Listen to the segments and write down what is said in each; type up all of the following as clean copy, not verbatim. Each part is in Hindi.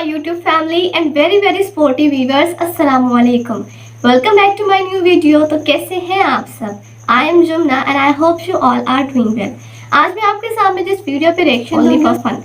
YouTube family and very sporty viewers, Assalamualaikum. Welcome back to my new video. तो कैसे हैं आप सब? I am Jumna and I hope you all are doing well. आज मैं आपके सामने जिस वीडियो पे reaction only for fun.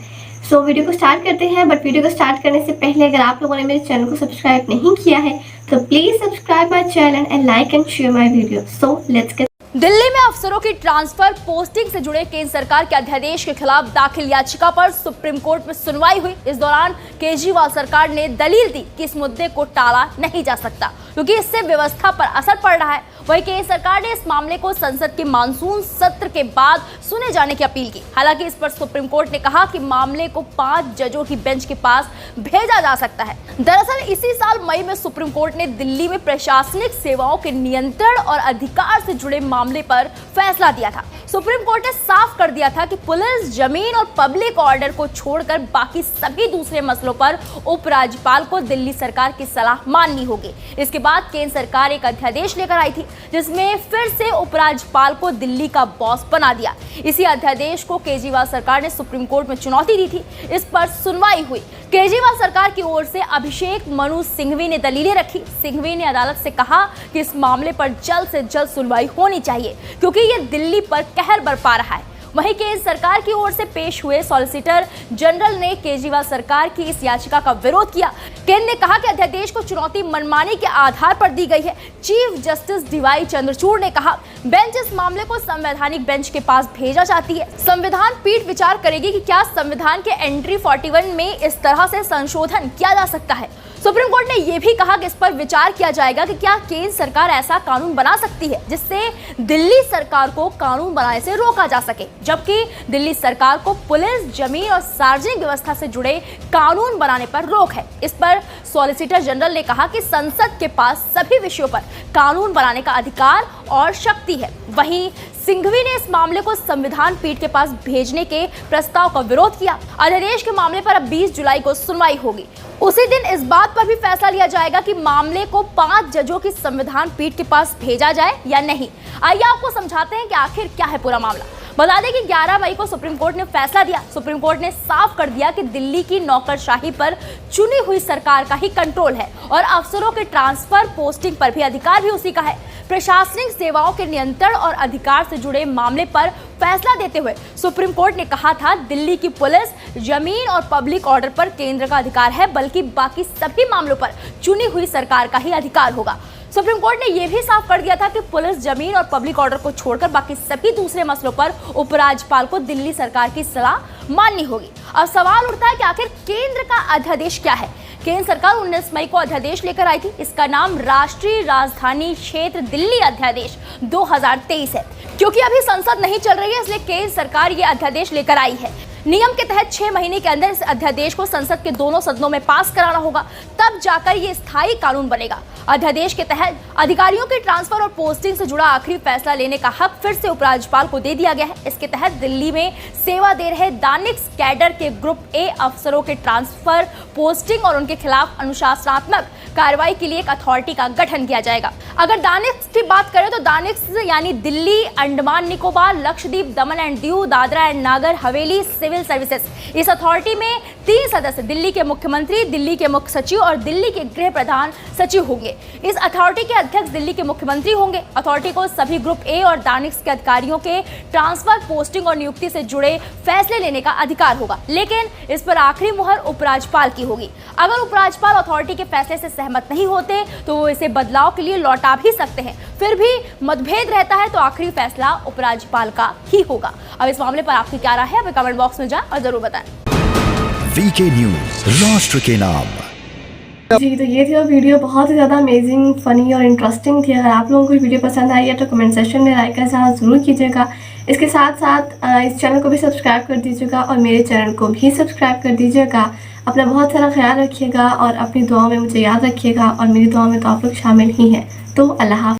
So video को स्टार्ट करते हैं, बट वीडियो को स्टार्ट करने से पहले अगर आप लोगों ने मेरे चैनल को सब्सक्राइब नहीं किया है तो please subscribe my channel and like and share my video. So let's get. Delhi में अफसरों की ट्रांसफर पोस्टिंग से जुड़े केंद्र सरकार के अध्यादेश के खिलाफ दाखिल याचिका पर सुप्रीम कोर्ट में सुनवाई हुई. इस दौरान केजरीवाल सरकार ने दलील दी कि इस मुद्दे को टाला नहीं जा सकता क्योंकि इससे व्यवस्था पर असर पड़ रहा है. वहीं केंद्र सरकार ने इस मामले को संसद के मानसून सत्र के बाद सुने जाने की अपील की. हालांकि इस पर सुप्रीम कोर्ट ने कहा कि मामले को 5 जजों की बेंच के पास भेजा जा सकता है. दरअसल इसी साल मई में सुप्रीम कोर्ट ने दिल्ली में प्रशासनिक सेवाओं के नियंत्रण और अधिकार से जुड़े मामले पर फैसला दिया था. सुप्रीम कोर्ट ने साफ कर दिया था कि पुलिस, जमीन और पब्लिक ऑर्डर को छोड़कर बाकी सभी दूसरे मसलों पर उपराज्यपाल को दिल्ली सरकार की सलाह माननी होगी. इसके बाद केंद्र सरकार एक अध्यादेश लेकर आई थी जिसमें फिर से उपराज्यपाल को दिल्ली का बॉस बना दिया. इसी अध्यादेश को केजरीवाल सरकार ने सुप्रीम कोर्ट में चुनौती दी थी. इस पर सुनवाई हुई. केजरीवाल सरकार की ओर से अभिषेक मनु सिंघवी ने दलीलें रखी. सिंघवी ने अदालत से कहा कि इस मामले पर जल्द से जल्द सुनवाई होनी चाहिए क्योंकि ये दिल्ली पर कहर बरपा रहा है. वहीं केंद्र सरकार की ओर से पेश हुए सॉलिसिटर जनरल ने केजरीवाल सरकार की इस याचिका का विरोध किया. केंद्र ने कहा कि अध्यादेश को चुनौती मनमानी के आधार पर दी गई है. चीफ जस्टिस डीवाई चंद्रचूड़ ने कहा बेंच इस मामले को संवैधानिक बेंच के पास भेजा चाहती है. संविधान पीठ विचार करेगी कि क्या संविधान के एंट्री 41 में इस तरह से संशोधन किया जा सकता है. सुप्रीम कोर्ट ने यह भी कहा कि इस पर विचार किया जाएगा कि क्या केंद्र सरकार ऐसा कानून बना सकती है जिससे दिल्ली सरकार को कानून बनाने से रोका जा सके, जबकि दिल्ली सरकार को पुलिस, जमीन और सार्वजनिक व्यवस्था से जुड़े कानून बनाने पर रोक है. इस पर सॉलिसिटर जनरल ने कहा कि संसद के पास सभी विषयों पर कानून बनाने का अधिकार और शक्ति है. वहीं सिंघवी ने इस मामले को संविधान पीठ के पास भेजने के प्रस्ताव का विरोध किया. अध्यादेश के मामले पर अब 20 जुलाई को सुनवाई होगी. उसी दिन इस बात पर भी फैसला लिया जाएगा कि मामले को 5 जजों की संविधान पीठ के पास भेजा जाए या नहीं. आइए आपको समझाते हैं कि आखिर क्या है पूरा मामला. बता दें कि 11 मई को सुप्रीम कोर्ट ने फैसला दिया. सुप्रीम कोर्ट ने साफ कर दिया कि दिल्ली की नौकरशाही पर चुनी हुई सरकार का ही कंट्रोल है और अफसरों के ट्रांसफर, पोस्टिंग पर भी अधिकार भी उसी का है. प्रशासनिक सेवाओं के नियंत्रण और अधिकार से जुड़े मामले पर फैसला देते हुए सुप्रीम कोर्ट ने कहा था दिल्ली की पुलिस, जमीन और पब्लिक ऑर्डर पर केंद्र का अधिकार है, बल्कि बाकी सभी मामलों पर चुनी हुई सरकार का ही अधिकार होगा. सुप्रीम कोर्ट ने यह भी साफ कर दिया था कि पुलिस, जमीन और पब्लिक ऑर्डर को छोड़कर बाकी सभी दूसरे मसलों पर उपराज्यपाल को दिल्ली सरकार की सलाह माननी होगी. अब सवाल उठता है कि आखिर केंद्र का अध्यादेश क्या है. केंद्र सरकार 19 मई को अध्यादेश लेकर आई थी. इसका नाम राष्ट्रीय राजधानी क्षेत्र दिल्ली अध्यादेश 2023 है. क्योंकि अभी संसद नहीं चल रही है इसलिए केंद्र सरकार ये अध्यादेश लेकर आई है. नियम के तहत 6 महीने के अंदर इस अध्यादेश को संसद के दोनों सदनों में पास कराना होगा, तब जाकर ये स्थायी कानून बनेगा. अध्यादेश के तहत अधिकारियों के ट्रांसफर और पोस्टिंग से जुड़ा आखिरी फैसला लेने का हक फिर से उपराज्यपाल को दे दिया गया है. इसके तहत दिल्ली में सेवा दे रहे दानिश कैडर के ग्रुप ए अफसरों के ट्रांसफर, पोस्टिंग और उनके खिलाफ अनुशासनात्मक कार्रवाई के लिए एक अथॉरिटी का गठन किया जाएगा. अगर दानिश की बात करें तो दानिश यानी दिल्ली, अंडमान निकोबार, लक्षद्वीप, दमन and Diu, Dadra and Nagar Haveli civil services. इस अथॉरिटी में 3 सदस्य दिल्ली के मुख्यमंत्री, दिल्ली के मुख्य सचिव और दिल्ली के गृह प्रधान सचिव होंगे. इस अथॉरिटी के अध्यक्ष दिल्ली के मुख्यमंत्री होंगे. अथॉरिटी को सभी ग्रुप ए और दानिश के अधिकारियों के ट्रांसफर, पोस्टिंग और नियुक्ति से जुड़े फैसले लेने का अधिकार होगा, लेकिन इस पर आखिरी मुहर उपराज्यपाल की होगी. अगर उपराज्यपाल अथॉरिटी के फैसले से सहमत नहीं होते तो वो इसे बदलाव के लिए लौटा भी सकते हैं. फिर भी मतभेद रहता है तो आखिरी फैसला उपराज्यपाल का ही होगा. अब इस मामले पर आपकी क्या राय है हमें कमेंट बॉक्स में जाएं और जरूर बताएं. वीके न्यूज़, राष्ट्र के नाम. जी, तो ये थी वो वीडियो. बहुत ही ज़्यादा अमेजिंग, फनी और इंटरेस्टिंग थी. अगर आप लोगों को वीडियो पसंद आई है तो कमेंट सेक्शन में लाइक का साथ ज़रूर कीजिएगा. इसके साथ साथ इस चैनल को भी सब्सक्राइब कर दीजिएगा और मेरे चैनल को भी सब्सक्राइब कर दीजिएगा. अपना बहुत सारा ख्याल रखिएगा और अपनी दुआओं में मुझे याद रखिएगा और मेरी दुआओं में तो आप लोग शामिल ही हैं. तो अल्लाह हाफ़िज़.